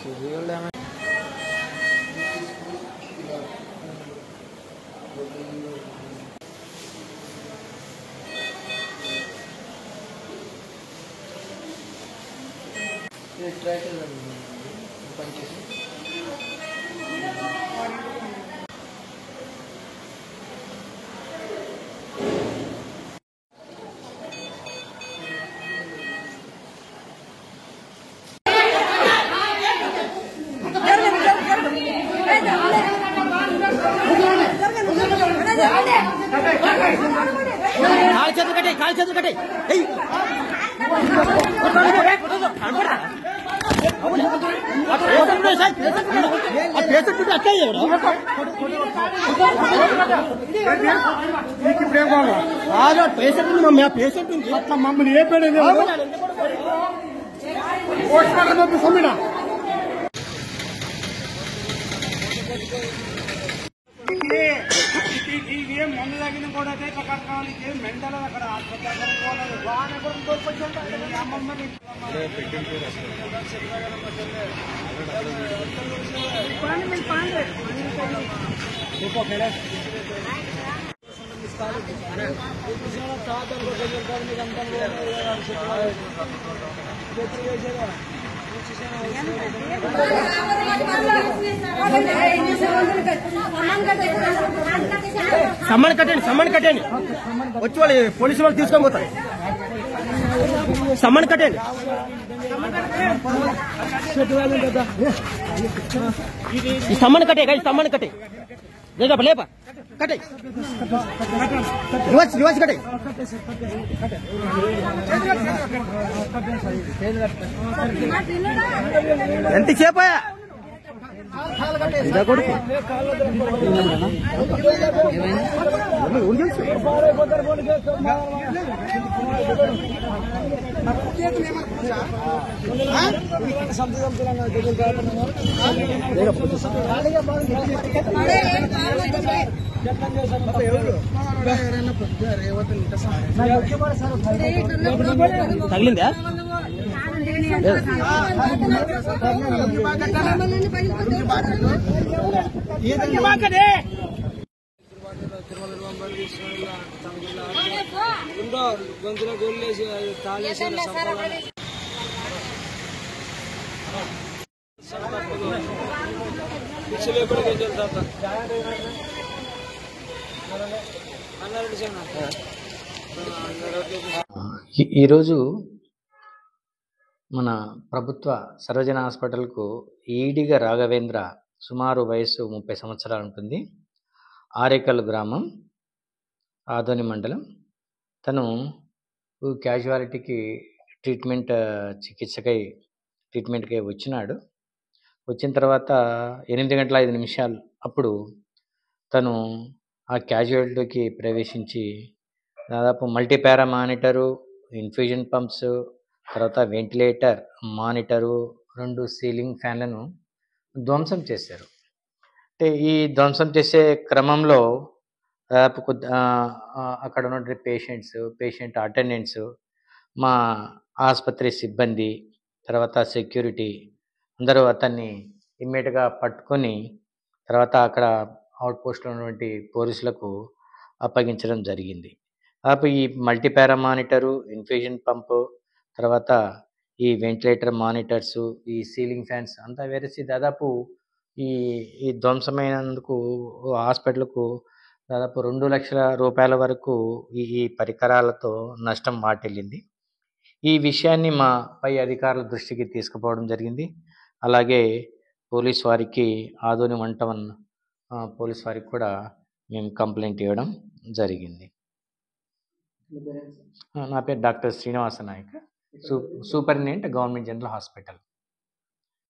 Real damage tractor పనిచేసి కాలు చేతులు కట్టే పేషెంట్ అట్లా మమ్మల్ని ఏ పేడ సమ్మిడా ఇదేం మందు తగిన కూడా కావాలి ఇదేం మెంటల్ అక్కడ సమ్మన్ కట్టండి వచ్చి వాళ్ళు పోలీసు వాళ్ళు తీసుకొని పోతారు. సమ్మన్ కట్టండి సమ్మన్ కట్టే సమ్మన్ కట్టే లేపా కట్టే రివర్స్ కట్టే ఎంతసేపా కొడుకు తగిలిందా గొంతులో గోళ్ళేసి తాళేసి ఈరోజు మన ప్రభుత్వ సర్వజన హాస్పిటల్కు ఈడిగ రాఘవేంద్ర సుమారు వయసు 30 సంవత్సరాలు ఉంటుంది. ఆరేకల్ గ్రామం, ఆదోని మండలం. తను క్యాజువాలిటీకి ట్రీట్మెంట్కై వచ్చినాడు. వచ్చిన తర్వాత 8:05 అప్పుడు తను ఆ క్యాజువాలిటీకి ప్రవేశించి దాదాపు మల్టీపారా మానిటరు, ఇన్ఫ్యూజన్ పంప్స్, తర్వాత వెంటిలేటర్, మానిటరు, 2 సీలింగ్ ఫ్యాన్లను ధ్వంసం చేశారు. అంటే ఈ ధ్వంసం చేసే క్రమంలో దాదాపు అక్కడ ఉన్న పేషెంట్ అటెండెంట్స్, మా ఆసుపత్రి సిబ్బంది, తర్వాత సెక్యూరిటీ అందరూ అతన్ని ఇమ్మీడియట్గా పట్టుకొని తర్వాత అక్కడ అవుట్ పోస్ట్లో ఉన్నటువంటి పోలీసులకు అప్పగించడం జరిగింది. దాదాపు ఈ మల్టీపారా మానిటరు, ఇన్ఫ్యూజన్ పంపు, తర్వాత ఈ వెంటిలేటర్ మానిటర్సు, ఈ సీలింగ్ ఫ్యాన్స్ అంతా వేరేసి దాదాపు ఈ ధ్వంసమైనందుకు హాస్పిటల్కు దాదాపు 2 లక్షల రూపాయల వరకు ఈ పరికరాలతో నష్టం వాటిల్లింది. ఈ విషయాన్ని మా పై అధికారుల దృష్టికి తీసుకుపోవడం జరిగింది. అలాగే పోలీస్ వారికి, ఆదోని 1 పోలీస్ వారికి కూడా మేము కంప్లైంట్ ఇవ్వడం జరిగింది. నా పేరు doctor Srinivasa Nayak, superintendent government general hospital.